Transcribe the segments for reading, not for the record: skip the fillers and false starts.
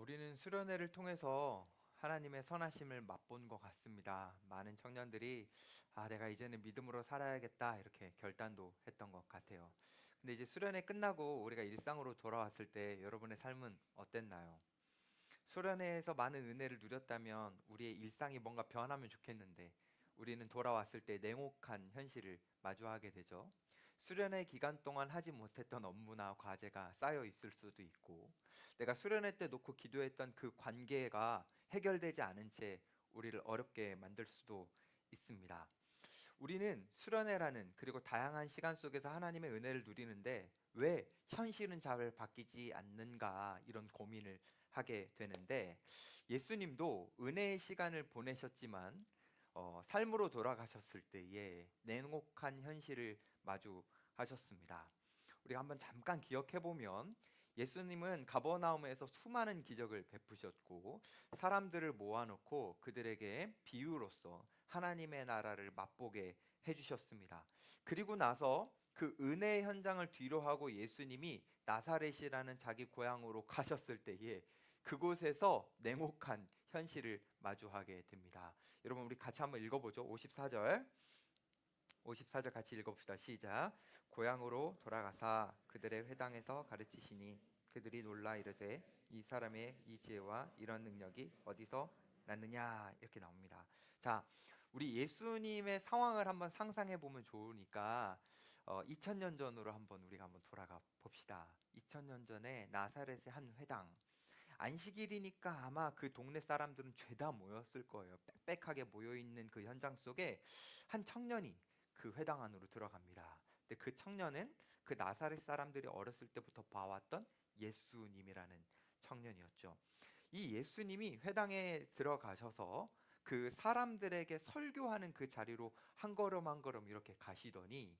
우리는 수련회를 통해서 하나님의 선하심을 맛본 것 같습니다. 많은 청년들이 내가 이제는 믿음으로 살아야겠다 이렇게 결단도 했던 것 같아요. 근데 이제 수련회 끝나고 우리가 일상으로 돌아왔을 때 여러분의 삶은 어땠나요? 수련회에서 많은 은혜를 누렸다면 우리의 일상이 뭔가 변하면 좋겠는데 우리는 돌아왔을 때 냉혹한 현실을 마주하게 되죠. 수련회 기간 동안 하지 못했던 업무나 과제가 쌓여 있을 수도 있고, 내가 수련회 때 놓고 기도했던 그 관계가 해결되지 않은 채 우리를 어렵게 만들 수도 있습니다. 우리는 수련회라는 그리고 다양한 시간 속에서 하나님의 은혜를 누리는데 왜 현실은 잘 바뀌지 않는가 이런 고민을 하게 되는데, 예수님도 은혜의 시간을 보내셨지만 삶으로 돌아가셨을 때에 냉혹한 현실을 마주하셨습니다. 우리가 한번 잠깐 기억해 보면 예수님은 가버나움에서 수많은 기적을 베푸셨고 사람들을 모아놓고 그들에게 비유로서 하나님의 나라를 맛보게 해주셨습니다. 그리고 나서 그 은혜의 현장을 뒤로하고 예수님이 나사렛이라는 자기 고향으로 가셨을 때에 그곳에서 냉혹한 현실을 마주하게 됩니다. 여러분, 우리 같이 한번 읽어보죠. 54절 같이 읽어봅시다. 시작. 고향으로 돌아가사 그들의 회당에서 가르치시니 그들이 놀라 이르되 이 사람의 이 지혜와 이런 능력이 어디서 났느냐, 이렇게 나옵니다. 자, 우리 예수님의 상황을 한번 상상해 보면 좋으니까 2000년 전으로 우리가 한번 돌아가 봅시다. 2000년 전에 나사렛의 한 회당, 안식일이니까 아마 그 동네 사람들은 죄다 모였을 거예요. 빽빽하게 모여 있는 그 현장 속에 한 청년이 그 회당 안으로 들어갑니다. 근데 그 청년은 그 나사렛 사람들이 어렸을 때부터 봐왔던 예수님이라는 청년이었죠. 이 예수님이 회당에 들어가셔서 그 사람들에게 설교하는 그 자리로 한 걸음 한 걸음 이렇게 가시더니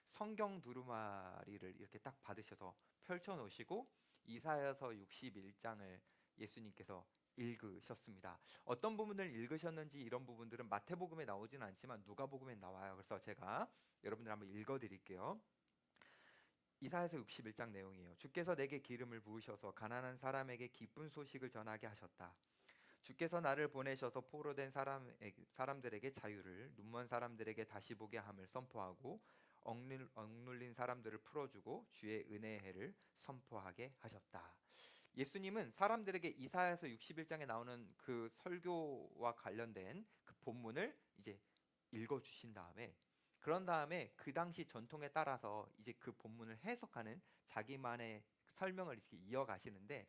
성경 두루마리를 이렇게 딱 받으셔서 펼쳐 놓으시고 이사야서 61장을 예수님께서 읽으셨습니다. 어떤 부분을 읽으셨는지 이런 부분들은 마태복음에 나오지는 않지만 누가복음에 나와요. 그래서 제가 여러분들 한번 읽어드릴게요. 이사야서 61장 내용이에요. 주께서 내게 기름을 부으셔서 가난한 사람에게 기쁜 소식을 전하게 하셨다. 주께서 나를 보내셔서 포로된 사람들에게 자유를, 눈먼 사람들에게 다시 보게 함을 선포하고 억눌린 사람들을 풀어주고 주의 은혜의 해를 선포하게 하셨다. 예수님은 사람들에게 이사야서 61장에 나오는 그 설교와 관련된 그 본문을 이제 읽어주신 다음에, 그런 다음에 그 당시 전통에 따라서 이제 그 본문을 해석하는 자기만의 설명을 이렇게 이어가시는데,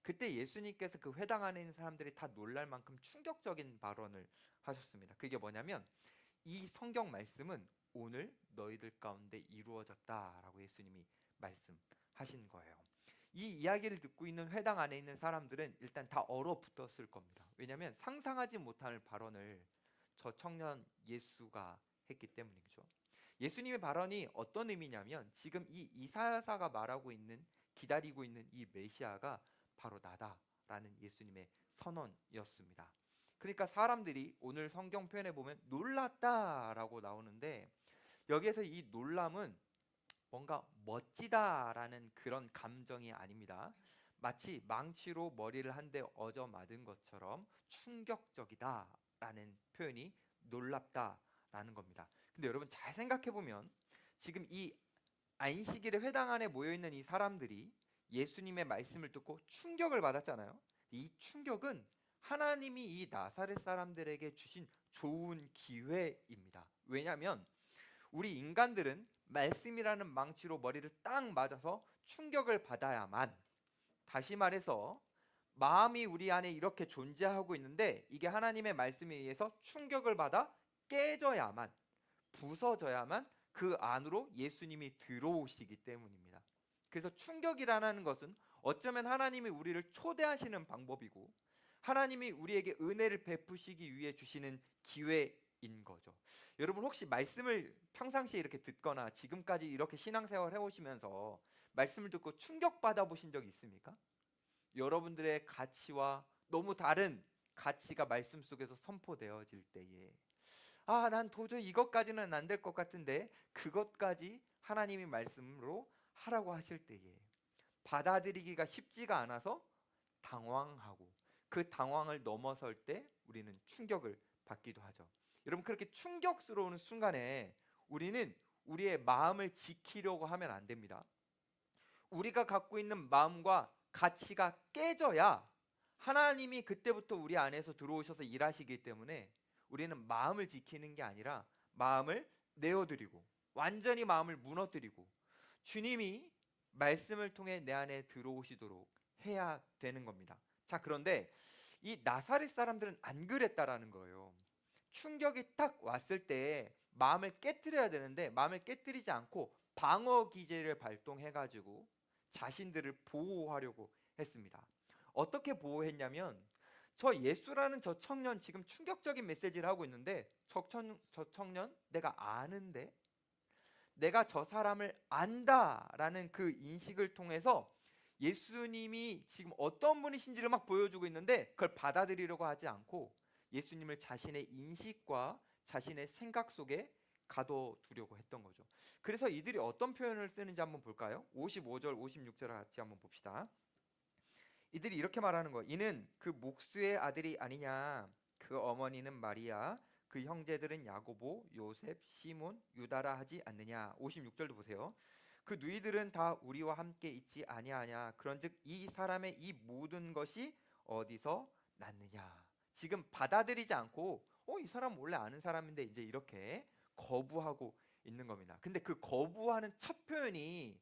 그때 예수님께서 그 회당 안에 있는 사람들이 다 놀랄 만큼 충격적인 발언을 하셨습니다. 그게 뭐냐면 이 성경 말씀은 오늘 너희들 가운데 이루어졌다라고 예수님이 말씀하신 거예요. 이 이야기를 듣고 있는 회당 안에 있는 사람들은 일단 다 얼어붙었을 겁니다. 왜냐하면 상상하지 못할 발언을 저 청년 예수가 했기 때문이죠. 예수님의 발언이 어떤 의미냐면 지금 이 이사야사가 말하고 있는, 기다리고 있는 이 메시아가 바로 나다라는 예수님의 선언이었습니다. 그러니까 사람들이 오늘 성경 표현에 보면 놀랐다라고 나오는데, 여기에서 이 놀람은 뭔가 멋지다라는 그런 감정이 아닙니다. 마치 망치로 머리를 한 대 어져 맞은 것처럼 충격적이다라는 표현이 놀랍다라는 겁니다. 근데 여러분 잘 생각해 보면 지금 이 안식일의 회당 안에 모여 있는 이 사람들이 예수님의 말씀을 듣고 충격을 받았잖아요. 이 충격은 하나님이 이 나사렛 사람들에게 주신 좋은 기회입니다. 왜냐하면 우리 인간들은 말씀이라는 망치로 머리를 딱 맞아서 충격을 받아야만, 다시 말해서 마음이 우리 안에 이렇게 존재하고 있는데 이게 하나님의 말씀에 의해서 충격을 받아 깨져야만, 부서져야만 그 안으로 예수님이 들어오시기 때문입니다. 그래서 충격이라는 것은 어쩌면 하나님이 우리를 초대하시는 방법이고 하나님이 우리에게 은혜를 베푸시기 위해 주시는 기회인 거죠. 여러분 혹시 말씀을 평상시에 이렇게 듣거나 지금까지 이렇게 신앙생활 해오시면서 말씀을 듣고 충격받아 보신 적 있습니까? 여러분들의 가치와 너무 다른 가치가 말씀 속에서 선포되어질 때에 난 도저히 이것까지는 안 될 것 같은데 그것까지 하나님이 말씀으로 하라고 하실 때에 받아들이기가 쉽지가 않아서 당황하고 그 당황을 넘어설 때 우리는 충격을 받기도 하죠. 여러분, 그렇게 충격스러운 순간에 우리는 우리의 마음을 지키려고 하면 안 됩니다. 우리가 갖고 있는 마음과 가치가 깨져야 하나님이 그때부터 우리 안에서 들어오셔서 일하시기 때문에 우리는 마음을 지키는 게 아니라 마음을 내어드리고 완전히 마음을 무너뜨리고 주님이 말씀을 통해 내 안에 들어오시도록 해야 되는 겁니다. 자, 그런데 이 나사렛 사람들은 안 그랬다라는 거예요. 충격이 딱 왔을 때 마음을 깨뜨려야 되는데 마음을 깨뜨리지 않고 방어 기제를 발동해 가지고 자신들을 보호하려고 했습니다. 어떻게 보호했냐면 저 예수라는 저 청년 지금 충격적인 메시지를 하고 있는데 저 청년 내가 아는데 내가 저 사람을 안다라는 그 인식을 통해서 예수님이 지금 어떤 분이신지를 막 보여주고 있는데 그걸 받아들이려고 하지 않고 예수님을 자신의 인식과 자신의 생각 속에 가둬두려고 했던 거죠. 그래서 이들이 어떤 표현을 쓰는지 한번 볼까요? 55절 56절 같이 한번 봅시다. 이들이 이렇게 말하는 거예요. 이는 그 목수의 아들이 아니냐. 그 어머니는 마리아, 그 형제들은 야고보, 요셉, 시몬, 유다라 하지 않느냐. 56절도 보세요. 그 누이들은 다 우리와 함께 있지 아니하냐. 그런즉 이 사람의 이 모든 것이 어디서 났느냐. 지금 받아들이지 않고 이 사람 원래 아는 사람인데 이제 이렇게 거부하고 있는 겁니다. 근데 그 거부하는 첫 표현이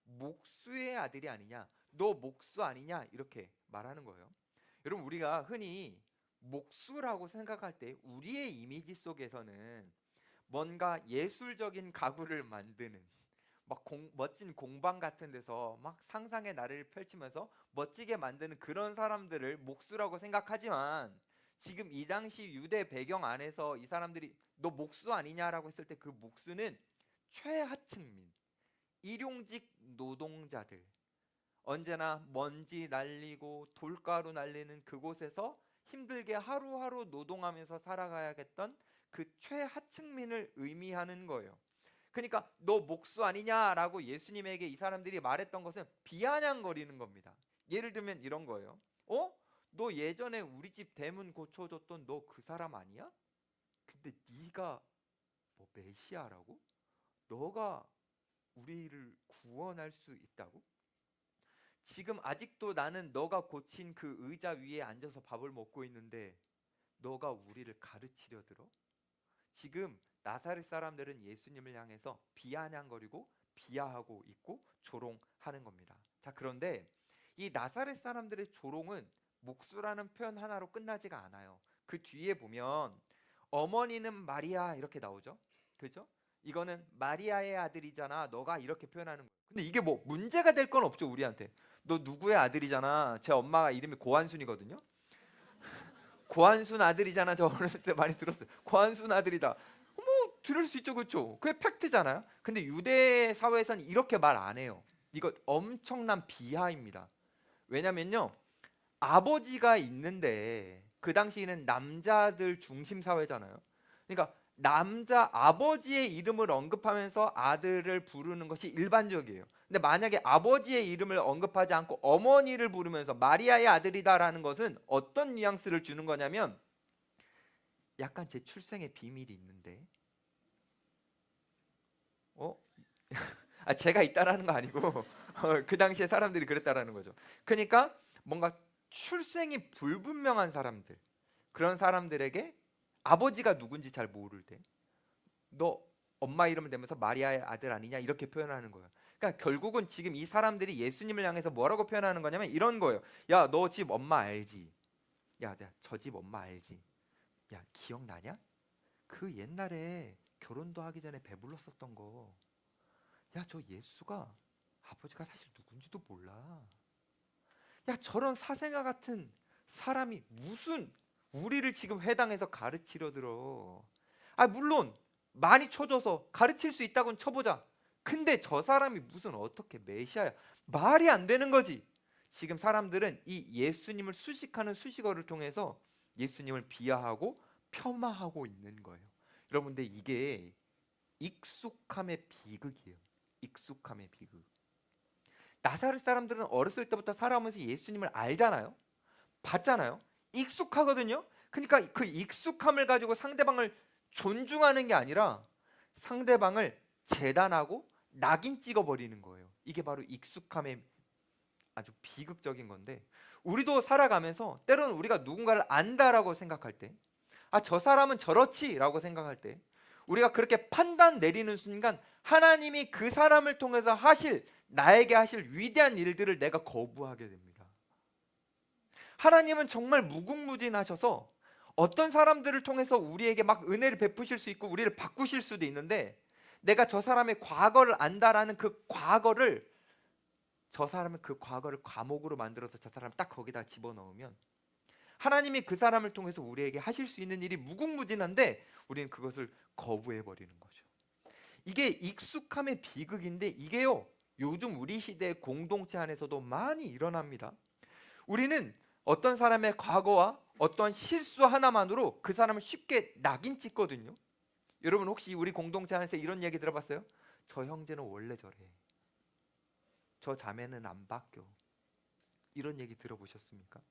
목수의 아들이 아니냐, 너 목수 아니냐 이렇게 말하는 거예요. 여러분, 우리가 흔히 목수라고 생각할 때 우리의 이미지 속에서는 뭔가 예술적인 가구를 만드는 막 멋진 공방 같은 데서 막 상상의 나래를 펼치면서 멋지게 만드는 그런 사람들을 목수라고 생각하지만 지금 이 당시 유대 배경 안에서 이 사람들이 너 목수 아니냐라고 했을 때 그 목수는 최하층민, 일용직 노동자들, 언제나 먼지 날리고 돌가루 날리는 그곳에서 힘들게 하루하루 노동하면서 살아가야겠던 그 최하층민을 의미하는 거예요. 그러니까 너 목수 아니냐라고 예수님에게 이 사람들이 말했던 것은 비아냥거리는 겁니다. 예를 들면 이런 거예요. 너 예전에 우리 집 대문 고쳐줬던 너 그 사람 아니야? 근데 네가 뭐 메시아라고? 너가 우리를 구원할 수 있다고? 지금 아직도 나는 너가 고친 그 의자 위에 앉아서 밥을 먹고 있는데 너가 우리를 가르치려 들어? 지금 나사렛 사람들은 예수님을 향해서 비아냥거리고 비하하고 있고 조롱하는 겁니다. 자, 그런데 이 나사렛 사람들의 조롱은 목수라는 표현 하나로 끝나지가 않아요. 그 뒤에 보면 어머니는 마리아 이렇게 나오죠. 그죠? 이거는 마리아의 아들이잖아. 너가 이렇게 표현하는 거예요. 근데 이게 뭐 문제가 될 건 없죠, 우리한테. 너 누구의 아들이잖아. 제 엄마가 이름이 고한순이거든요. 고한순 아들이잖아. 저 어렸을 때 많이 들었어요. 고한순 아들이다. 들을 수 있죠, 그렇죠? 그게 팩트잖아요. 근데 유대 사회에서는 이렇게 말 안 해요. 이거 엄청난 비하입니다. 왜냐면요, 아버지가 있는데 그 당시에는 남자들 중심 사회잖아요. 그러니까 남자 아버지의 이름을 언급하면서 아들을 부르는 것이 일반적이에요. 근데 만약에 아버지의 이름을 언급하지 않고 어머니를 부르면서 마리아의 아들이다라는 것은 어떤 뉘앙스를 주는 거냐면 약간 제 출생의 비밀이 있는데 제가 있다라는 거 아니고 그 당시에 사람들이 그랬다라는 거죠. 그러니까 뭔가 출생이 불분명한 사람들, 그런 사람들에게 아버지가 누군지 잘 모를 때 너 엄마 이름을 대면서 마리아의 아들 아니냐 이렇게 표현하는 거예요. 그러니까 결국은 지금 이 사람들이 예수님을 향해서 뭐라고 표현하는 거냐면 이런 거예요. 야, 너 집 엄마 알지? 야, 저 집 엄마 알지? 야, 기억나냐? 그 옛날에 결혼도 하기 전에 배불렀었던 거. 야, 저 예수가 아버지가 사실 누군지도 몰라. 야, 저런 사생아 같은 사람이 무슨 우리를 지금 회당에서 가르치려 들어. 물론 많이 쳐줘서 가르칠 수 있다고는 쳐보자. 근데 저 사람이 무슨 어떻게 메시아야? 말이 안 되는 거지. 지금 사람들은 이 예수님을 수식하는 수식어를 통해서 예수님을 비하하고 폄하하고 있는 거예요. 여러분들, 이게 익숙함의 비극이에요. 익숙함의 비극. 나사렛 사람들은 어렸을 때부터 살아오면서 예수님을 알잖아요. 봤잖아요. 익숙하거든요. 그러니까 그 익숙함을 가지고 상대방을 존중하는 게 아니라 상대방을 재단하고 낙인 찍어버리는 거예요. 이게 바로 익숙함의 아주 비극적인 건데, 우리도 살아가면서 때로는 우리가 누군가를 안다라고 생각할 때, 아, 저 사람은 저렇지라고 생각할 때 우리가 그렇게 판단 내리는 순간 하나님이 그 사람을 통해서 나에게 하실 위대한 일들을 내가 거부하게 됩니다. 하나님은 정말 무궁무진하셔서 어떤 사람들을 통해서 우리에게 막 은혜를 베푸실 수 있고 우리를 바꾸실 수도 있는데, 내가 저 사람의 과거를 안다라는 저 사람은 그 과거를 과목으로 만들어서 저 사람을 딱 거기다 집어넣으면 하나님이 그 사람을 통해서 우리에게 하실 수 있는 일이 무궁무진한데 우리는 그것을 거부해 버리는 거죠. 이게 익숙함의 비극인데, 이게요 요즘 우리 시대의 공동체 안에서도 많이 일어납니다. 우리는 어떤 사람의 과거와 어떤 실수 하나만으로 그 사람을 쉽게 낙인 찍거든요. 여러분 혹시 우리 공동체 안에서 이런 얘기 들어봤어요? 저 형제는 원래 저래, 저 자매는 안 바뀌어, 이런 얘기 들어보셨습니까?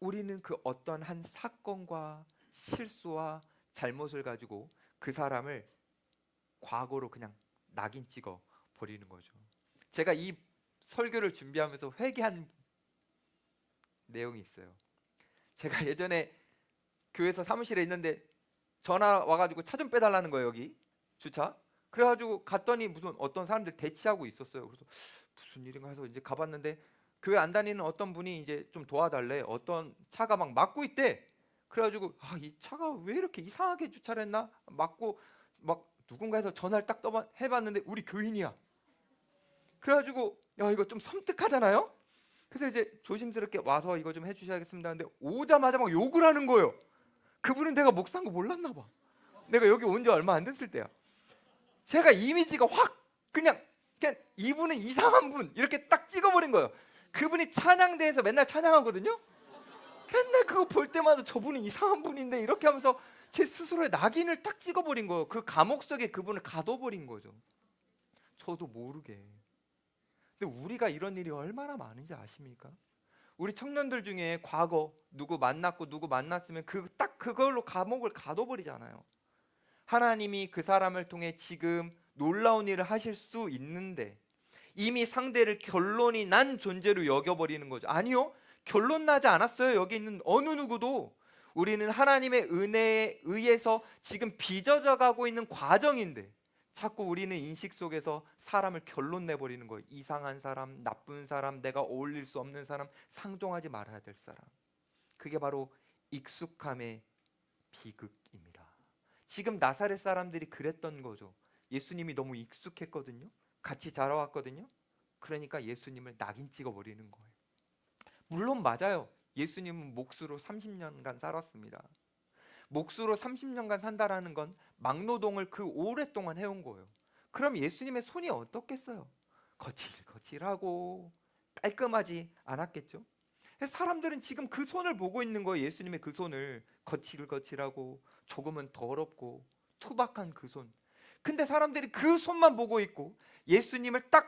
우리는 그 어떤 한 사건과 실수와 잘못을 가지고 그 사람을 과거로 그냥 낙인 찍어 버리는 거죠. 제가 이 설교를 준비하면서 회개한 내용이 있어요. 제가 예전에 교회에서 사무실에 있는데 전화 와가지고 차 좀 빼달라는 거예요. 여기 주차. 그래가지고 갔더니 무슨 어떤 사람들 대치하고 있었어요. 그래서 무슨 일인가 해서 이제 가봤는데 교회 안 다니는 어떤 분이 이제 좀 도와달래. 어떤 차가 막 막고 있대. 그래가지고 아, 이 차가 왜 이렇게 이상하게 주차를 했나? 막고 막 누군가 해서 전화를 딱 해봤는데 우리 교인이야. 그래가지고 야, 이거 좀 섬뜩하잖아요. 그래서 이제 조심스럽게 와서 이거 좀 해주셔야겠습니다. 근데 오자마자 막 욕을 하는 거예요. 그분은 내가 목사인 거 몰랐나 봐. 내가 여기 온 지 얼마 안 됐을 때야. 제가 이미지가 확 그냥 이분은 이상한 분 이렇게 딱 찍어버린 거예요. 그분이 찬양대에서 맨날 찬양하거든요. 맨날 그거 볼 때마다 저분은 이상한 분인데 이렇게 하면서 제 스스로의 낙인을 딱 찍어버린 거예요. 그 감옥 속에 그분을 가둬버린 거죠. 저도 모르게. 근데 우리가 이런 일이 얼마나 많은지 아십니까? 우리 청년들 중에 과거 누구 만났고 누구 만났으면 딱 그걸로 감옥을 가둬버리잖아요. 하나님이 그 사람을 통해 지금 놀라운 일을 하실 수 있는데 이미 상대를 결론이 난 존재로 여겨버리는 거죠. 아니요, 결론 나지 않았어요. 여기 있는 어느 누구도. 우리는 하나님의 은혜에 의해서 지금 빚어져 가고 있는 과정인데 자꾸 우리는 인식 속에서 사람을 결론 내버리는 거예요. 이상한 사람, 나쁜 사람, 내가 어울릴 수 없는 사람, 상종하지 말아야 될 사람. 그게 바로 익숙함의 비극입니다. 지금 나사렛 사람들이 그랬던 거죠. 예수님이 너무 익숙했거든요. 같이 자라왔거든요. 그러니까 예수님을 낙인 찍어버리는 거예요. 물론 맞아요. 예수님은 몫으로 30년간 살았습니다. 몫으로 30년간 산다라는 건 막노동을 그 오랫동안 해온 거예요. 그럼 예수님의 손이 어떻겠어요? 거칠거칠하고 깔끔하지 않았겠죠? 사람들은 지금 그 손을 보고 있는 거예요. 예수님의 그 손을 거칠거칠하고 조금은 더럽고 투박한 그 손. 근데 사람들이 그 손만 보고 있고 예수님을 딱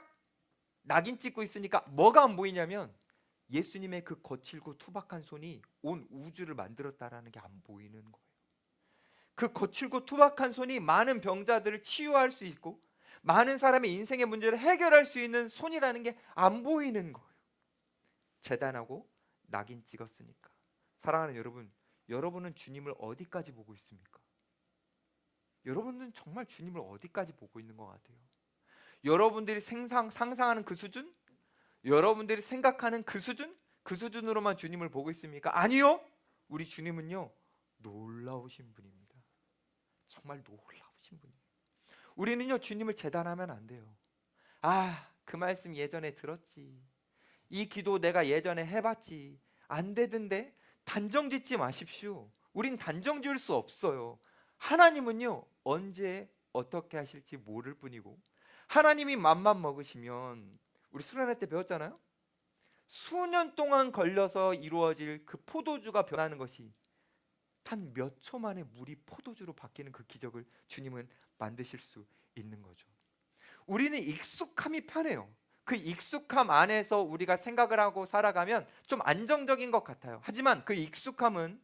낙인 찍고 있으니까 뭐가 안 보이냐면 예수님의 그 거칠고 투박한 손이 온 우주를 만들었다라는 게 안 보이는 거예요. 그 거칠고 투박한 손이 많은 병자들을 치유할 수 있고 많은 사람의 인생의 문제를 해결할 수 있는 손이라는 게 안 보이는 거예요. 재단하고 낙인 찍었으니까. 사랑하는 여러분, 여러분은 주님을 어디까지 보고 있습니까? 여러분은 정말 주님을 어디까지 보고 있는 것 같아요? 여러분들이 상상하는 그 수준? 여러분들이 생각하는 그 수준? 그 수준으로만 주님을 보고 있습니까? 아니요. 우리 주님은요, 놀라우신 분입니다. 정말 놀라우신 분이에요. 우리는요, 주님을 재단하면 안 돼요. 아, 그 말씀 예전에 들었지. 이 기도 내가 예전에 해봤지. 안 되던데? 단정 짓지 마십시오. 우린 단정 지을 수 없어요. 하나님은요, 언제 어떻게 하실지 모를 뿐이고 하나님이 맘만 먹으시면, 우리 수련회 때 배웠잖아요. 수년 동안 걸려서 이루어질 그 포도주가 변하는 것이 단 몇 초 만에 물이 포도주로 바뀌는 그 기적을 주님은 만드실 수 있는 거죠. 우리는 익숙함이 편해요. 그 익숙함 안에서 우리가 생각을 하고 살아가면 좀 안정적인 것 같아요. 하지만 그 익숙함은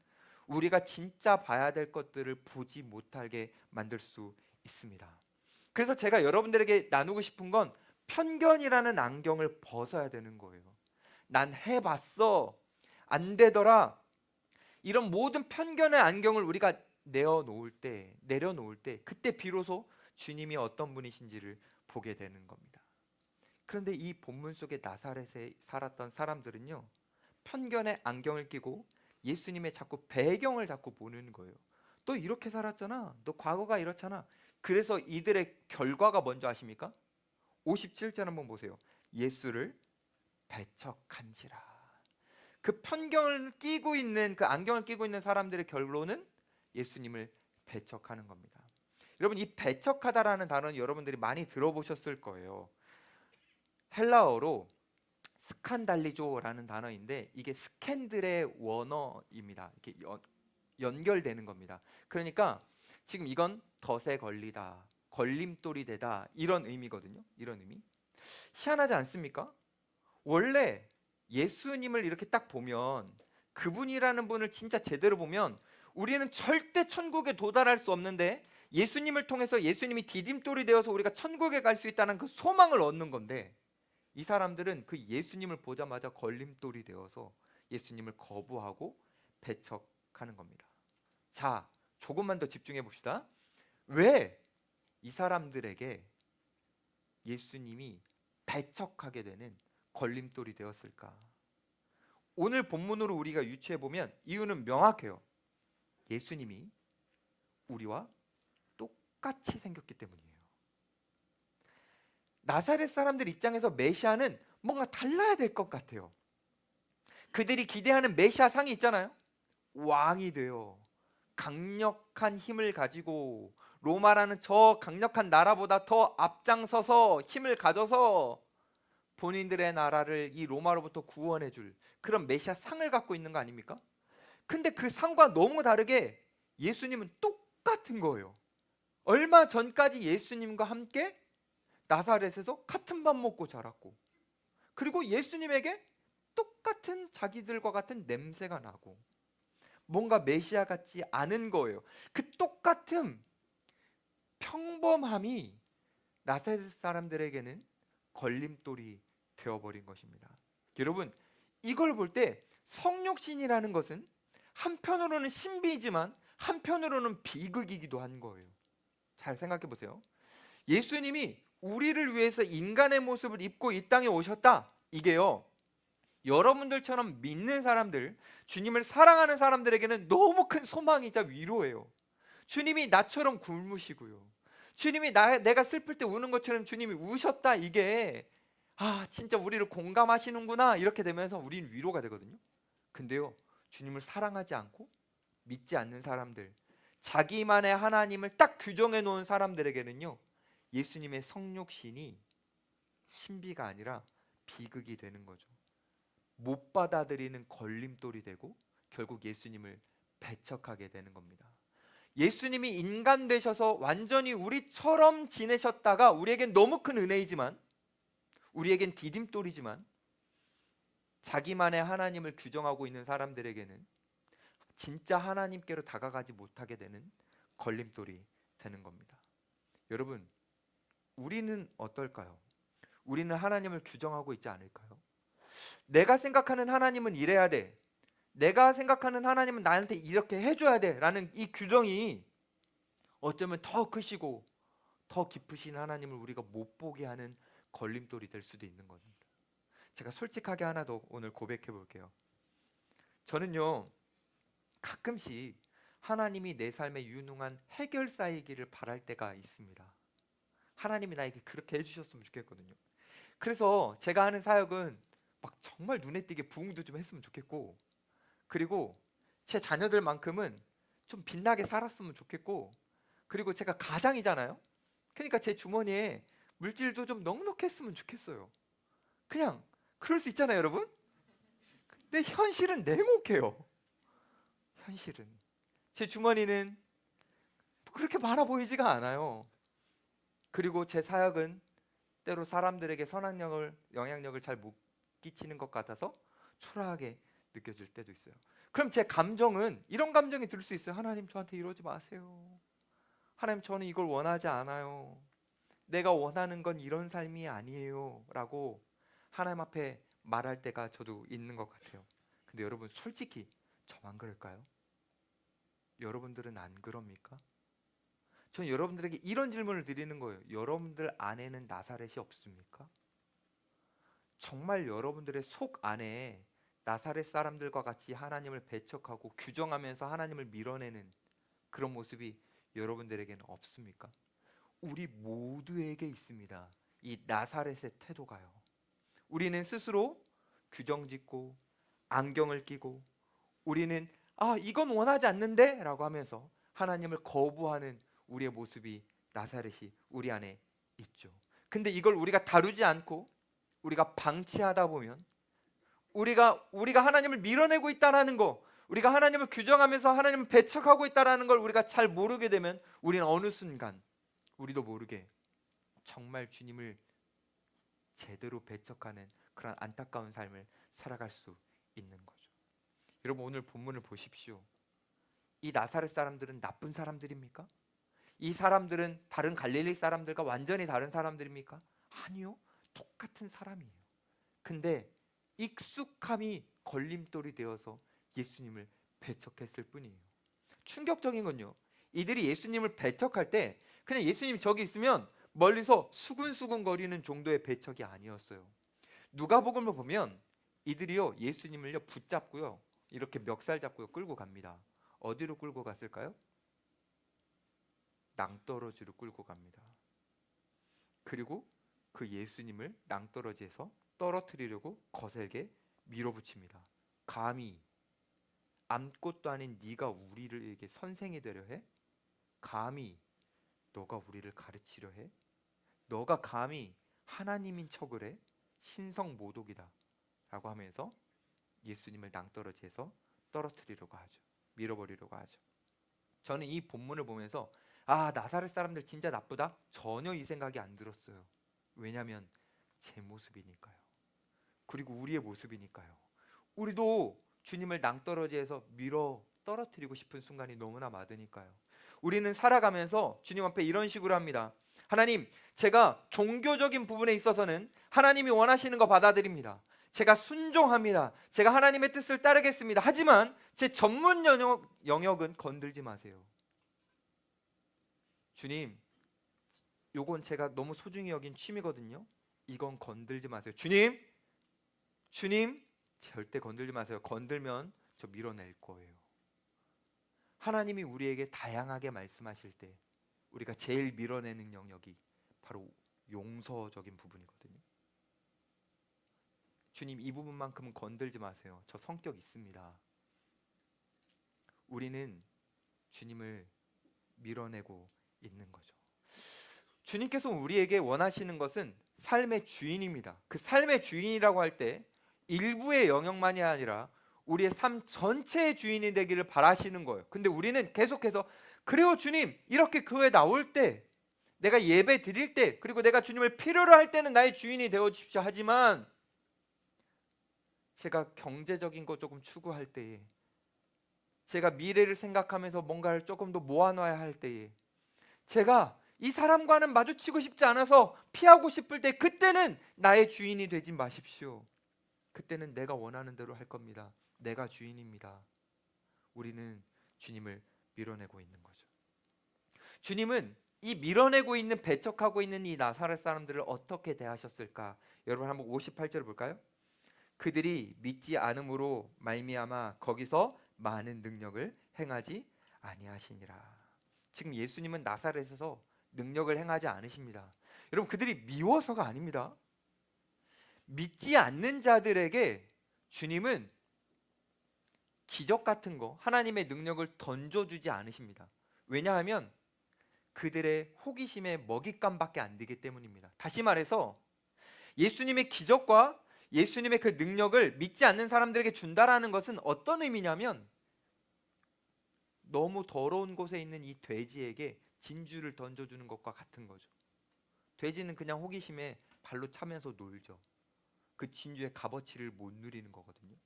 우리가 진짜 봐야 될 것들을 보지 못하게 만들 수 있습니다. 그래서 제가 여러분들에게 나누고 싶은 건 편견이라는 안경을 벗어야 되는 거예요. 난 해봤어, 안 되더라, 이런 모든 편견의 안경을 우리가 내려놓을 때 그때 비로소 주님이 어떤 분이신지를 보게 되는 겁니다. 그런데 이 본문 속에 나사렛에 살았던 사람들은요, 편견의 안경을 끼고 예수님의 자꾸 배경을 자꾸 보는 거예요. 너 이렇게 살았잖아, 너 과거가 이렇잖아. 그래서 이들의 결과가 뭔지 아십니까? 57절 한번 보세요. 예수를 배척한지라. 그 편견을 끼고 있는, 그 안경을 끼고 있는 사람들의 결론은 예수님을 배척하는 겁니다. 여러분, 이 배척하다라는 단어는 여러분들이 많이 들어보셨을 거예요. 헬라어로 스칸달리조라는 단어인데 이게 스캔들의 원어입니다. 이렇게 연결되는 겁니다. 그러니까 지금 이건 덫에 걸리다, 걸림돌이 되다, 이런 의미거든요. 이런 의미. 희한하지 않습니까? 원래 예수님을 이렇게 딱 보면, 그분이라는 분을 진짜 제대로 보면 우리는 절대 천국에 도달할 수 없는데 예수님을 통해서 예수님이 디딤돌이 되어서 우리가 천국에 갈 수 있다는 그 소망을 얻는 건데, 이 사람들은 그 예수님을 보자마자 걸림돌이 되어서 예수님을 거부하고 배척하는 겁니다. 자, 조금만 더 집중해 봅시다. 왜 이 사람들에게 예수님이 배척하게 되는 걸림돌이 되었을까? 오늘 본문으로 우리가 유추해 보면 이유는 명확해요. 예수님이 우리와 똑같이 생겼기 때문이에요. 나사렛 사람들 입장에서 메시아는 뭔가 달라야 될 것 같아요. 그들이 기대하는 메시아 상이 있잖아요. 왕이 되어 강력한 힘을 가지고 로마라는 저 강력한 나라보다 더 앞장서서 힘을 가져서 본인들의 나라를 이 로마로부터 구원해 줄 그런 메시아 상을 갖고 있는 거 아닙니까? 근데 그 상과 너무 다르게 예수님은 똑같은 거예요. 얼마 전까지 예수님과 함께 나사렛에서 같은 밥 먹고 자랐고, 그리고 예수님에게 똑같은 자기들과 같은 냄새가 나고, 뭔가 메시아 같지 않은 거예요. 그 똑같은 평범함이 나사렛 사람들에게는 걸림돌이 되어버린 것입니다. 여러분, 이걸 볼 때 성육신이라는 것은 한편으로는 신비이지만 한편으로는 비극이기도 한 거예요. 잘 생각해 보세요. 예수님이 우리를 위해서 인간의 모습을 입고 이 땅에 오셨다. 이게요, 여러분들처럼 믿는 사람들, 주님을 사랑하는 사람들에게는 너무 큰 소망이자 위로예요. 주님이 나처럼 굶으시고요, 주님이 내가 슬플 때 우는 것처럼 주님이 우셨다. 이게 진짜 우리를 공감하시는구나, 이렇게 되면서 우리는 위로가 되거든요. 근데요, 주님을 사랑하지 않고 믿지 않는 사람들, 자기만의 하나님을 딱 규정해 놓은 사람들에게는요, 예수님의 성육신이 신비가 아니라 비극이 되는 거죠. 못 받아들이는 걸림돌이 되고 결국 예수님을 배척하게 되는 겁니다. 예수님이 인간 되셔서 완전히 우리처럼 지내셨다가 우리에겐 너무 큰 은혜이지만, 우리에겐 디딤돌이지만, 자기만의 하나님을 규정하고 있는 사람들에게는 진짜 하나님께로 다가가지 못하게 되는 걸림돌이 되는 겁니다. 여러분, 우리는 어떨까요? 우리는 하나님을 규정하고 있지 않을까요? 내가 생각하는 하나님은 이래야 돼, 내가 생각하는 하나님은 나한테 이렇게 해줘야 돼 라는 이 규정이 어쩌면 더 크시고 더 깊으신 하나님을 우리가 못 보게 하는 걸림돌이 될 수도 있는 겁니다. 제가 솔직하게 하나 더 오늘 고백해 볼게요. 저는요, 가끔씩 하나님이 내 삶에 유능한 해결사이기를 바랄 때가 있습니다. 하나님이 나에게 그렇게 해주셨으면 좋겠거든요. 그래서 제가 하는 사역은 막 정말 눈에 띄게 부흥도 좀 했으면 좋겠고, 그리고 제 자녀들만큼은 좀 빛나게 살았으면 좋겠고, 그리고 제가 가장이잖아요. 그러니까 제 주머니에 물질도 좀 넉넉했으면 좋겠어요. 그냥 그럴 수 있잖아요, 여러분. 근데 현실은 냉혹해요. 현실은 제 주머니는 그렇게 많아 보이지가 않아요. 그리고 제 사역은 때로 사람들에게 선한 영향력을 잘 못 끼치는 것 같아서 초라하게 느껴질 때도 있어요. 그럼 제 감정은 이런 감정이 들 수 있어요. 하나님, 저한테 이러지 마세요. 하나님, 저는 이걸 원하지 않아요. 내가 원하는 건 이런 삶이 아니에요 라고 하나님 앞에 말할 때가 저도 있는 것 같아요. 근데 여러분, 솔직히 저만 그럴까요? 여러분들은 안 그럽니까? 전 여러분들에게 이런 질문을 드리는 거예요. 여러분들 안에는 나사렛이 없습니까? 정말 여러분들의 속 안에 나사렛 사람들과 같이 하나님을 배척하고 규정하면서 하나님을 밀어내는 그런 모습이 여러분들에게는 없습니까? 우리 모두에게 있습니다. 이 나사렛의 태도가요. 우리는 스스로 규정짓고 안경을 끼고 우리는 이건 원하지 않는데 라고 하면서 하나님을 거부하는 우리의 모습이 나사렛이 우리 안에 있죠. 근데 이걸 우리가 다루지 않고 우리가 방치하다 보면 우리가 하나님을 밀어내고 있다라는 거, 우리가 하나님을 규정하면서 하나님을 배척하고 있다라는 걸 우리가 잘 모르게 되면 우리는 어느 순간 우리도 모르게 정말 주님을 제대로 배척하는 그런 안타까운 삶을 살아갈 수 있는 거죠. 여러분, 오늘 본문을 보십시오. 이 나사렛 사람들은 나쁜 사람들입니까? 이 사람들은 다른 갈릴리 사람들과 완전히 다른 사람들입니까? 아니요, 똑같은 사람이에요. 근데 익숙함이 걸림돌이 되어서 예수님을 배척했을 뿐이에요. 충격적인 건요, 이들이 예수님을 배척할 때 그냥 예수님이 저기 있으면 멀리서 수근수근 거리는 정도의 배척이 아니었어요. 누가복음을 보면 이들이요, 예수님을요 붙잡고요, 이렇게 멱살 잡고요 끌고 갑니다. 어디로 끌고 갔을까요? 낭떠러지로 끌고 갑니다. 그리고 그 예수님을 낭떠러지에서 떨어뜨리려고 거세게 밀어붙입니다. 감히 아무것도 아닌 네가 우리에게 선생이 되려 해? 감히 너가 우리를 가르치려 해? 너가 감히 하나님인 척을 해? 신성모독이다 라고 하면서 예수님을 낭떠러지에서 떨어뜨리려고 하죠. 밀어버리려고 하죠. 저는 이 본문을 보면서 나사렛 사람들 진짜 나쁘다? 전혀 이 생각이 안 들었어요. 왜냐하면 제 모습이니까요. 그리고 우리의 모습이니까요. 우리도 주님을 낭떠러지에서 밀어 떨어뜨리고 싶은 순간이 너무나 많으니까요. 우리는 살아가면서 주님 앞에 이런 식으로 합니다. 하나님, 제가 종교적인 부분에 있어서는 하나님이 원하시는 거 받아들입니다. 제가 순종합니다. 제가 하나님의 뜻을 따르겠습니다. 하지만 제 전문 영역은 건들지 마세요. 주님, 요건 제가 너무 소중히 여긴 취미거든요. 이건 건들지 마세요. 주님, 절대 건들지 마세요. 건들면 저 밀어낼 거예요. 하나님이 우리에게 다양하게 말씀하실 때 우리가 제일 밀어내는 영역이 바로 용서적인 부분이거든요. 주님, 이 부분만큼은 건들지 마세요. 저 성격 있습니다. 우리는 주님을 밀어내고 있는 거죠. 주님께서 우리에게 원하시는 것은 삶의 주인입니다. 그 삶의 주인이라고 할 때 일부의 영역만이 아니라 우리의 삶 전체의 주인이 되기를 바라시는 거예요. 근데 우리는 계속해서 그래요 주님, 이렇게 교회 나올 때, 내가 예배 드릴 때, 그리고 내가 주님을 필요로 할 때는 나의 주인이 되어 주십시오. 하지만 제가 경제적인 거 조금 추구할 때에, 제가 미래를 생각하면서 뭔가를 조금 더 모아놔야 할 때에, 제가 이 사람과는 마주치고 싶지 않아서 피하고 싶을 때, 그때는 나의 주인이 되지 마십시오. 그때는 내가 원하는 대로 할 겁니다. 내가 주인입니다. 우리는 주님을 밀어내고 있는 거죠. 주님은 이 밀어내고 있는, 배척하고 있는 이 나사렛 사람들을 어떻게 대하셨을까? 여러분 한번 58절 볼까요? 그들이 믿지 않음으로 말미암아 거기서 많은 능력을 행하지 아니하시니라. 지금 예수님은 나사렛에서 능력을 행하지 않으십니다. 여러분, 그들이 미워서가 아닙니다. 믿지 않는 자들에게 주님은 기적 같은 거, 하나님의 능력을 던져주지 않으십니다. 왜냐하면 그들의 호기심에 먹잇감밖에 안 되기 때문입니다. 다시 말해서 예수님의 기적과 예수님의 그 능력을 믿지 않는 사람들에게 준다라는 것은 어떤 의미냐면, 너무 더러운 곳에 있는 이 돼지에게 진주를 던져주는 것과 같은 거죠. 돼지는 그냥 호기심에 발로 차면서 놀죠. 그 진주의 값어치를 못 누리는 거거든요.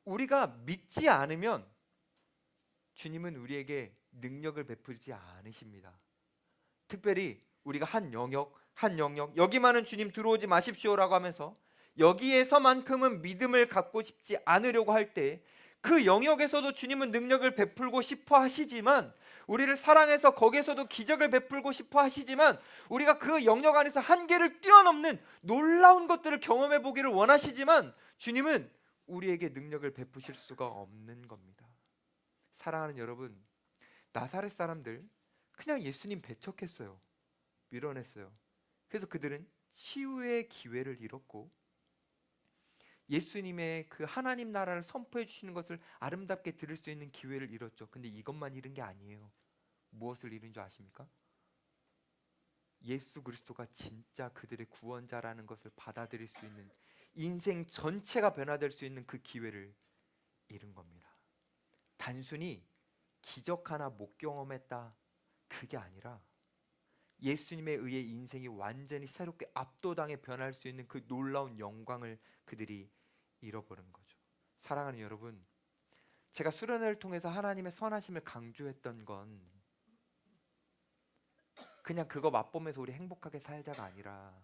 우리가 믿지 않으면 주님은 우리에게 능력을 베풀지 않으십니다. 특별히 우리가 한 영역 여기만은 주님 들어오지 마십시오라고 하면서 여기에서만큼은 믿음을 갖고 싶지 않으려고 할 때 그 영역에서도 주님은 능력을 베풀고 싶어 하시지만, 우리를 사랑해서 거기에서도 기적을 베풀고 싶어 하시지만, 우리가 그 영역 안에서 한계를 뛰어넘는 놀라운 것들을 경험해 보기를 원하시지만 주님은 우리에게 능력을 베푸실 수가 없는 겁니다. 사랑하는 여러분, 나사렛 사람들 그냥 예수님 배척했어요. 밀어냈어요. 그래서 그들은 치유의 기회를 잃었고 예수님의 그 하나님 나라를 선포해 주시는 것을 아름답게 들을 수 있는 기회를 잃었죠. 근데 이것만 잃은 게 아니에요. 무엇을 잃은 줄 아십니까? 예수 그리스도가 진짜 그들의 구원자라는 것을 받아들일 수 있는, 인생 전체가 변화될 수 있는 그 기회를 잃은 겁니다. 단순히 기적 하나 못 경험했다, 그게 아니라 예수님에 의해 인생이 완전히 새롭게 압도당해 변할 수 있는 그 놀라운 영광을 그들이 잃어버린 거죠. 사랑하는 여러분, 제가 수련회를 통해서 하나님의 선하심을 강조했던 건 그냥 그거 맛보면서 우리 행복하게 살자가 아니라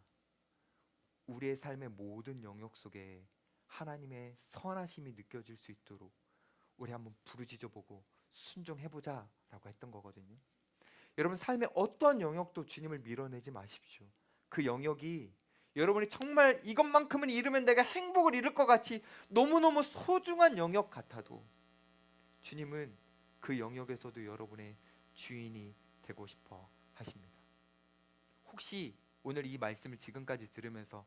우리의 삶의 모든 영역 속에 하나님의 선하심이 느껴질 수 있도록 우리 한번 부르짖어보고 순종해보자 라고 했던 거거든요. 여러분, 삶의 어떤 영역도 주님을 밀어내지 마십시오. 그 영역이 여러분이 정말 이것만큼은 잃으면 내가 행복을 잃을 것 같이 너무너무 소중한 영역 같아도 주님은 그 영역에서도 여러분의 주인이 되고 싶어 하십니다. 혹시 오늘 이 말씀을 지금까지 들으면서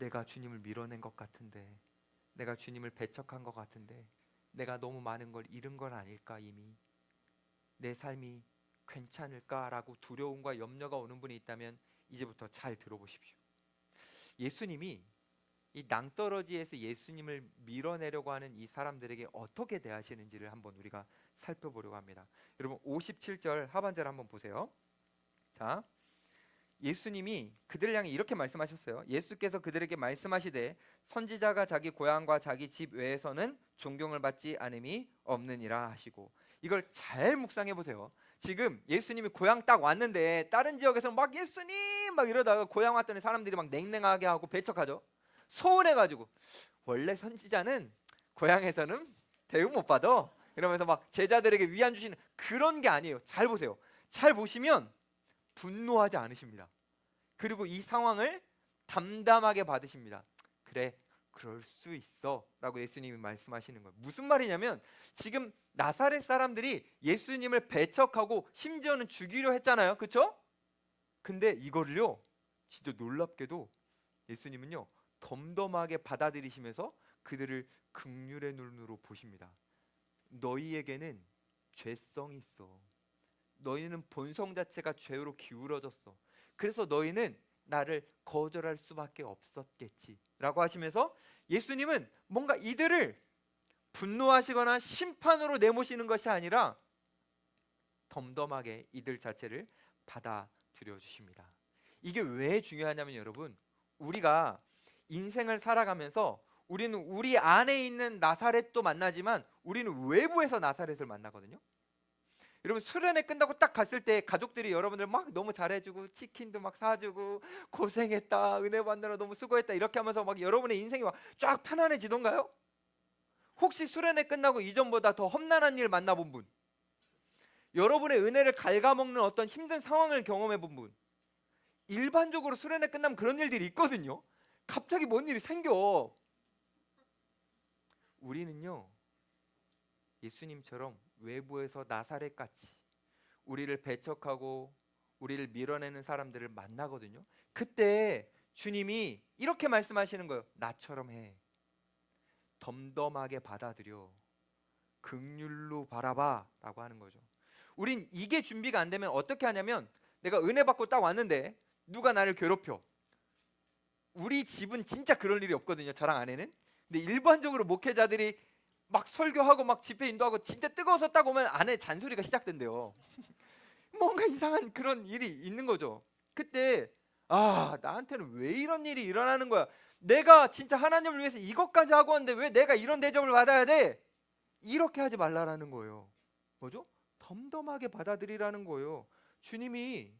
내가 주님을 밀어낸 것 같은데, 내가 주님을 배척한 것 같은데, 내가 너무 많은 걸 잃은 건 아닐까, 이미 내 삶이 괜찮을까라고 두려움과 염려가 오는 분이 있다면 이제부터 잘 들어보십시오. 예수님이 이 낭떠러지에서 예수님을 밀어내려고 하는 이 사람들에게 어떻게 대하시는지를 한번 우리가 살펴보려고 합니다. 여러분 57절 하반절 한번 보세요. 자, 예수님이 그들을 향해 이렇게 말씀하셨어요. 예수께서 그들에게 말씀하시되 선지자가 자기 고향과 자기 집 외에서는 존경을 받지 않음이 없느니라 하시고, 이걸 잘 묵상해 보세요. 지금 예수님이 고향 딱 왔는데 다른 지역에서는 막 예수님 막 이러다가 고향 왔더니 사람들이 막 냉랭하게 하고 배척하죠. 서운해가지고 원래 선지자는 고향에서는 대우 못 받아 이러면서 막 제자들에게 위안 주시는 그런 게 아니에요. 잘 보세요. 잘 보시면 분노하지 않으십니다. 그리고 이 상황을 담담하게 받으십니다. 그래, 그럴 수 있어 라고 예수님이 말씀하시는 거예요. 무슨 말이냐면 지금 나사렛 사람들이 예수님을 배척하고 심지어는 죽이려 했잖아요. 그렇죠? 근데 이거를요, 진짜 놀랍게도 예수님은요 덤덤하게 받아들이시면서 그들을 긍휼의 눈으로 보십니다. 너희에게는 죄성이 있어. 너희는 본성 자체가 죄로 기울어졌어. 그래서 너희는 나를 거절할 수밖에 없었겠지 라고 하시면서 예수님은 뭔가 이들을 분노하시거나 심판으로 내모시는 것이 아니라 덤덤하게 이들 자체를 받아들여 주십니다. 이게 왜 중요하냐면 여러분, 우리가 인생을 살아가면서 우리는 우리 안에 있는 나사렛도 만나지만 우리는 외부에서 나사렛을 만나거든요. 여러분 수련회 끝나고 딱 갔을 때 가족들이 여러분들 막 너무 잘해주고 치킨도 막 사주고 고생했다, 은혜 받느라 너무 수고했다 이렇게 하면서 막 여러분의 인생이 막 쫙 편안해지던가요? 혹시 수련회 끝나고 이전보다 더 험난한 일 만나본 분, 여러분의 은혜를 갉아먹는 어떤 힘든 상황을 경험해 본 분, 일반적으로 수련회 끝나면 그런 일들이 있거든요. 갑자기 뭔 일이 생겨. 우리는요 예수님처럼 외부에서 나사렛같이 우리를 배척하고 우리를 밀어내는 사람들을 만나거든요. 그때 주님이 이렇게 말씀하시는 거예요. 나처럼 해. 덤덤하게 받아들여. 긍휼로 바라봐 라고 하는 거죠. 우린 이게 준비가 안 되면 어떻게 하냐면, 내가 은혜 받고 딱 왔는데 누가 나를 괴롭혀. 우리 집은 진짜 그럴 일이 없거든요, 저랑 아내는. 근데 일반적으로 목회자들이 막 설교하고 막 집회 인도하고 진짜 뜨거워서 딱 오면 아내 잔소리가 시작된대요. 뭔가 이상한 그런 일이 있는 거죠. 그때 아, 나한테는 왜 이런 일이 일어나는 거야? 내가 진짜 하나님을 위해서 이것까지 하고 왔는데 왜 내가 이런 대접을 받아야 돼? 이렇게 하지 말라라는 거예요. 뭐죠? 덤덤하게 받아들이라는 거예요. 주님이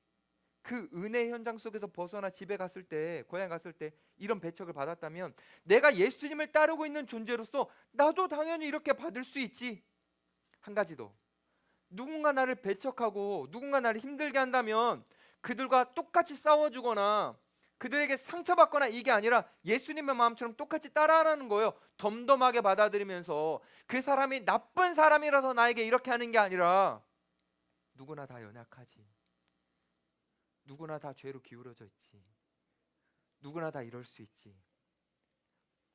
그 은혜 현장 속에서 벗어나 집에 갔을 때, 고향 갔을 때 이런 배척을 받았다면 내가 예수님을 따르고 있는 존재로서 나도 당연히 이렇게 받을 수 있지. 한 가지 더. 누군가 나를 배척하고 누군가 나를 힘들게 한다면 그들과 똑같이 싸워주거나 그들에게 상처받거나 이게 아니라 예수님의 마음처럼 똑같이 따라하라는 거예요. 덤덤하게 받아들이면서 그 사람이 나쁜 사람이라서 나에게 이렇게 하는 게 아니라 누구나 다 연약하지. 누구나 다 죄로 기울어져 있지. 누구나 다 이럴 수 있지.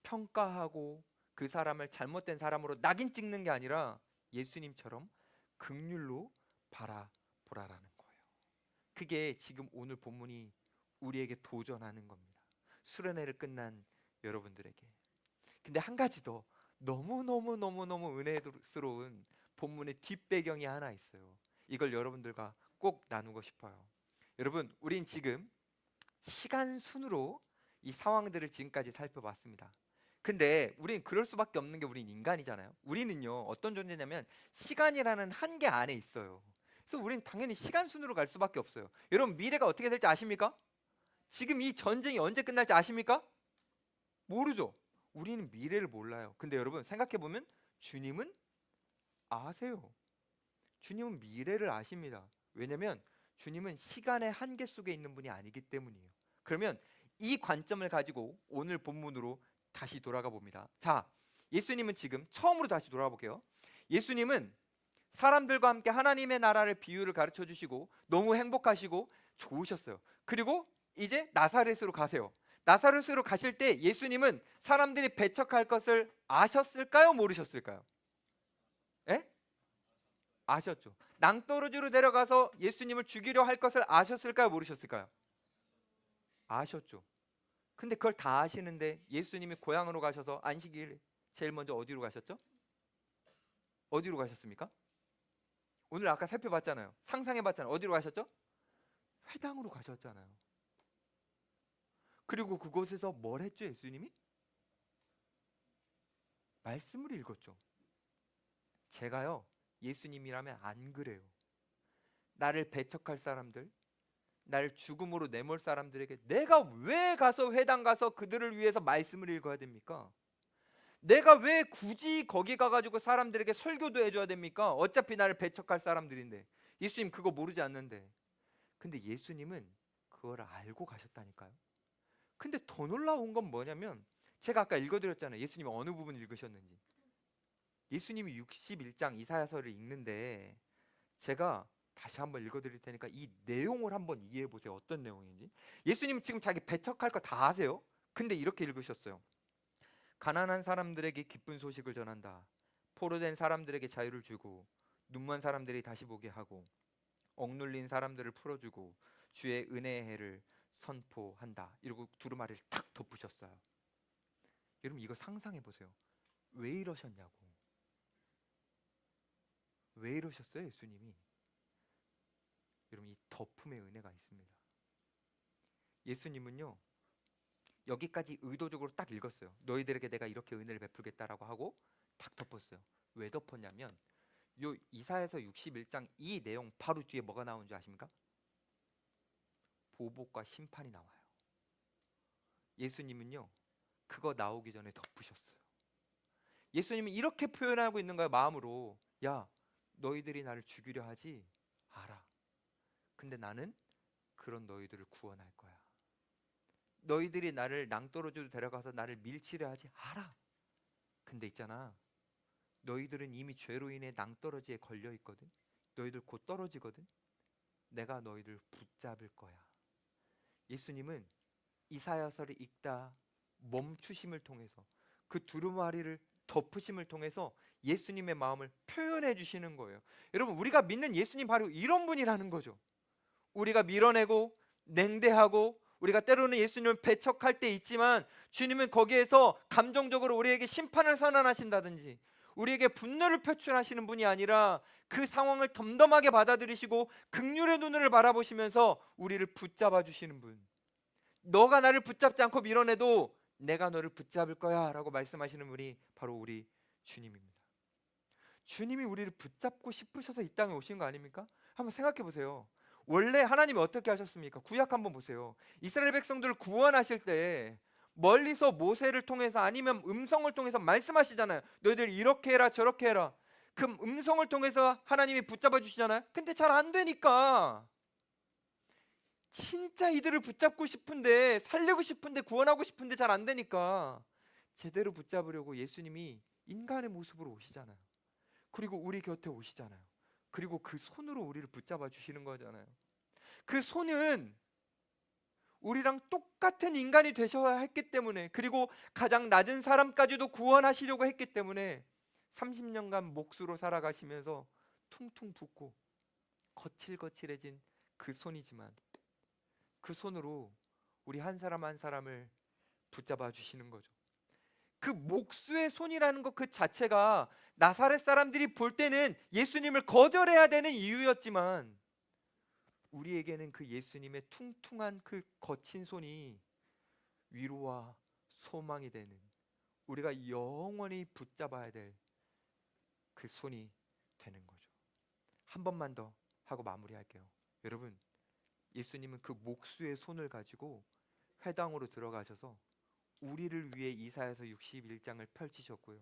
평가하고 그 사람을 잘못된 사람으로 낙인 찍는 게 아니라 예수님처럼 긍휼로 바라보라라는 거예요. 그게 지금 오늘 본문이 우리에게 도전하는 겁니다. 수련회를 끝난 여러분들에게. 근데 한 가지 더 너무너무 은혜스러운 본문의 뒷배경이 하나 있어요. 이걸 여러분들과 꼭 나누고 싶어요. 여러분, 우린 지금 시간 순으로 이 상황들을 지금까지 살펴봤습니다. 근데 우린 그럴 수밖에 없는 게 우린 인간이잖아요. 우리는요 어떤 존재냐면 시간이라는 한계 안에 있어요. 그래서 우린 당연히 시간 순으로 갈 수밖에 없어요. 여러분, 미래가 어떻게 될지 아십니까? 지금 이 전쟁이 언제 끝날지 아십니까? 모르죠. 우리는 미래를 몰라요. 근데 여러분 생각해보면 주님은 아세요. 주님은 미래를 아십니다. 왜냐면 주님은 시간의 한계 속에 있는 분이 아니기 때문이에요. 그러면 이 관점을 가지고 오늘 본문으로 다시 돌아가 봅니다. 자, 예수님은 지금 처음으로 다시 돌아가 볼게요. 예수님은 사람들과 함께 하나님의 나라를 비유를 가르쳐 주시고 너무 행복하시고 좋으셨어요. 그리고 이제 나사렛으로 가세요. 나사렛으로 가실 때 예수님은 사람들이 배척할 것을 아셨을까요? 모르셨을까요? 예? 아셨죠. 낭떠러지로 데려가서 예수님을 죽이려 할 것을 아셨을까요? 모르셨을까요? 아셨죠. 근데 그걸 다 아시는데 예수님이 고향으로 가셔서 안식일 제일 먼저 어디로 가셨죠? 어디로 가셨습니까? 오늘 아까 살펴봤잖아요. 상상해봤잖아요. 어디로 가셨죠? 회당으로 가셨잖아요. 그리고 그곳에서 뭘 했죠? 예수님이? 말씀을 읽었죠. 제가요 예수님이라면 안 그래요. 나를 배척할 사람들, 나를 죽음으로 내몰 사람들에게 내가 왜 가서 회당 가서 그들을 위해서 말씀을 읽어야 됩니까? 내가 왜 굳이 거기 가가지고 사람들에게 설교도 해줘야 됩니까? 어차피 나를 배척할 사람들인데. 예수님 그거 모르지 않는데. 근데 예수님은 그걸 알고 가셨다니까요. 근데 더 놀라운 건 뭐냐면 제가 아까 읽어드렸잖아요. 예수님이 어느 부분 읽으셨는지. 예수님이 61장 이사야서를 읽는데 제가 다시 한번 읽어드릴 테니까 이 내용을 한번 이해해 보세요. 어떤 내용인지. 예수님 지금 자기 배척할 거 다 아세요. 근데 이렇게 읽으셨어요. 가난한 사람들에게 기쁜 소식을 전한다. 포로된 사람들에게 자유를 주고 눈먼 사람들이 다시 보게 하고 억눌린 사람들을 풀어주고 주의 은혜의 해를 선포한다. 이러고 두루마리를 탁 덮으셨어요. 여러분 이거 상상해 보세요. 왜 이러셨냐고. 왜 이러셨어요 예수님이? 여러분 이 덮음의 은혜가 있습니다. 예수님은요 여기까지 의도적으로 딱 읽었어요. 너희들에게 내가 이렇게 은혜를 베풀겠다라고 하고 탁 덮었어요. 왜 덮었냐면 요 이사야서 61장 이 내용 바로 뒤에 뭐가 나온 줄 아십니까? 보복과 심판이 나와요. 예수님은요 그거 나오기 전에 덮으셨어요. 예수님은 이렇게 표현하고 있는 거예요. 마음으로 야 너희들이 나를 죽이려 하지 알아. 근데 나는 그런 너희들을 구원할 거야. 너희들이 나를 낭떠러지로 데려가서 나를 밀치려 하지 알아. 근데 있잖아 너희들은 이미 죄로 인해 낭떠러지에 걸려 있거든. 너희들 곧 떨어지거든. 내가 너희들 붙잡을 거야. 예수님은 이사야서를 읽다 멈추심을 통해서 그 두루마리를 덮으심을 통해서 예수님의 마음을 표현해 주시는 거예요. 여러분 우리가 믿는 예수님 바로 이런 분이라는 거죠. 우리가 밀어내고 냉대하고 우리가 때로는 예수님을 배척할 때 있지만 주님은 거기에서 감정적으로 우리에게 심판을 선언하신다든지 우리에게 분노를 표출하시는 분이 아니라 그 상황을 덤덤하게 받아들이시고 긍휼의 눈을 바라보시면서 우리를 붙잡아 주시는 분. 너가 나를 붙잡지 않고 밀어내도 내가 너를 붙잡을 거야 라고 말씀하시는 분이 바로 우리 주님입니다. 주님이 우리를 붙잡고 싶으셔서 이 땅에 오신 거 아닙니까? 한번 생각해 보세요. 원래 하나님이 어떻게 하셨습니까? 구약 한번 보세요. 이스라엘 백성들을 구원하실 때 멀리서 모세를 통해서 아니면 음성을 통해서 말씀하시잖아요. 너희들 이렇게 해라 저렇게 해라. 그 음성을 통해서 하나님이 붙잡아 주시잖아요. 근데 잘 안 되니까, 진짜 이들을 붙잡고 싶은데, 살리고 싶은데, 구원하고 싶은데 잘 안 되니까 제대로 붙잡으려고 예수님이 인간의 모습으로 오시잖아요. 그리고 우리 곁에 오시잖아요. 그리고 그 손으로 우리를 붙잡아 주시는 거잖아요. 그 손은 우리랑 똑같은 인간이 되셔야 했기 때문에, 그리고 가장 낮은 사람까지도 구원하시려고 했기 때문에 30년간 몫으로 살아가시면서 퉁퉁 붓고 거칠거칠해진 그 손이지만, 그 손으로 우리 한 사람 한 사람을 붙잡아 주시는 거죠. 그 목수의 손이라는 것 그 자체가 나사렛 사람들이 볼 때는 예수님을 거절해야 되는 이유였지만, 우리에게는 그 예수님의 퉁퉁한 그 거친 손이 위로와 소망이 되는, 우리가 영원히 붙잡아야 될 그 손이 되는 거죠. 한 번만 더 하고 마무리할게요. 여러분, 예수님은 그 목수의 손을 가지고 회당으로 들어가셔서 우리를 위해 이사야서 61장을 펼치셨고요.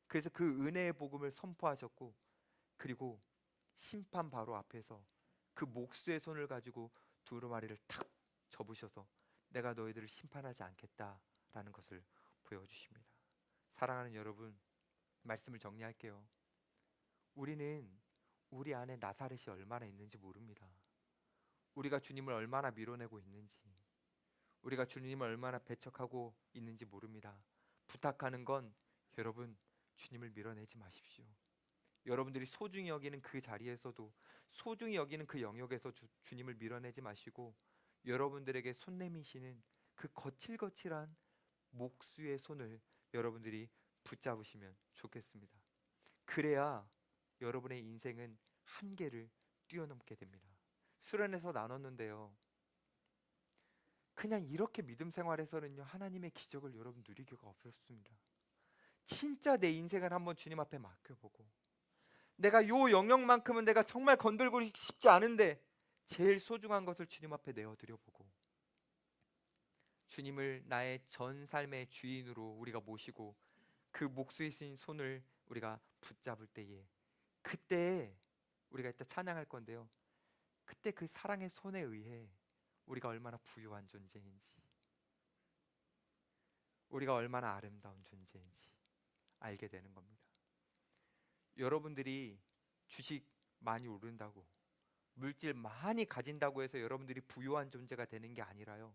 그래서 그 은혜의 복음을 선포하셨고, 그리고 심판 바로 앞에서 그 목수의 손을 가지고 두루마리를 탁 접으셔서 내가 너희들을 심판하지 않겠다라는 것을 보여주십니다. 사랑하는 여러분, 말씀을 정리할게요. 우리는 우리 안에 나사렛이 얼마나 있는지 모릅니다. 우리가 주님을 얼마나 밀어내고 있는지, 우리가 주님을 얼마나 배척하고 있는지 모릅니다. 부탁하는 건, 여러분, 주님을 밀어내지 마십시오. 여러분들이 소중히 여기는 그 자리에서도, 소중히 여기는 그 영역에서 주님을 밀어내지 마시고, 여러분들에게 손 내미시는 그 거칠거칠한 목수의 손을 여러분들이 붙잡으시면 좋겠습니다. 그래야 여러분의 인생은 한계를 뛰어넘게 됩니다. 수련회에서 나눴는데요, 그냥 이렇게 믿음 생활에서는요, 하나님의 기적을 여러분 누리기가 없었습니다. 진짜 내 인생을 한번 주님 앞에 맡겨보고, 내가 요 영역만큼은 내가 정말 건들고 싶지 않은데 제일 소중한 것을 주님 앞에 내어드려보고, 주님을 나의 전 삶의 주인으로 우리가 모시고 그 목수이신 손을 우리가 붙잡을 때에, 그때 우리가 이따 찬양할 건데요, 그때 그 사랑의 손에 의해 우리가 얼마나 부유한 존재인지, 우리가 얼마나 아름다운 존재인지 알게 되는 겁니다. 여러분들이 주식 많이 오른다고, 물질 많이 가진다고 해서 여러분들이 부유한 존재가 되는 게 아니라요,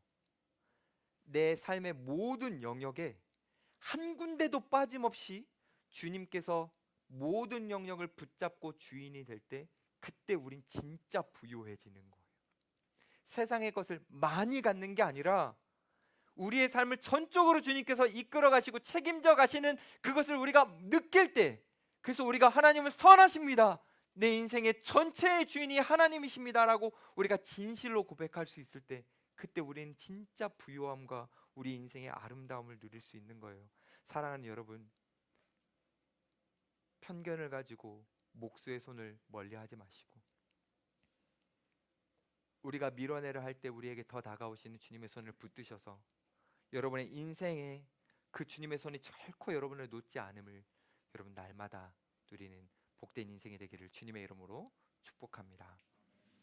내 삶의 모든 영역에 한 군데도 빠짐없이 주님께서 모든 영역을 붙잡고 주인이 될 때, 그때 우린 진짜 부유해지는 거예요. 세상의 것을 많이 갖는 게 아니라 우리의 삶을 전적으로 주님께서 이끌어 가시고 책임져 가시는 그것을 우리가 느낄 때, 그래서 우리가 하나님은 선하십니다, 내 인생의 전체의 주인이 하나님이십니다라고 우리가 진실로 고백할 수 있을 때, 그때 우리는 진짜 부유함과 우리 인생의 아름다움을 누릴 수 있는 거예요. 사랑하는 여러분, 편견을 가지고 목수의 손을 멀리하지 마시고, 우리가 밀어내려 할 때 우리에게 더 다가오시는 주님의 손을 붙드셔서 여러분의 인생에 그 주님의 손이 결코 여러분을 놓지 않음을 여러분 날마다 누리는 복된 인생이 되기를 주님의 이름으로 축복합니다.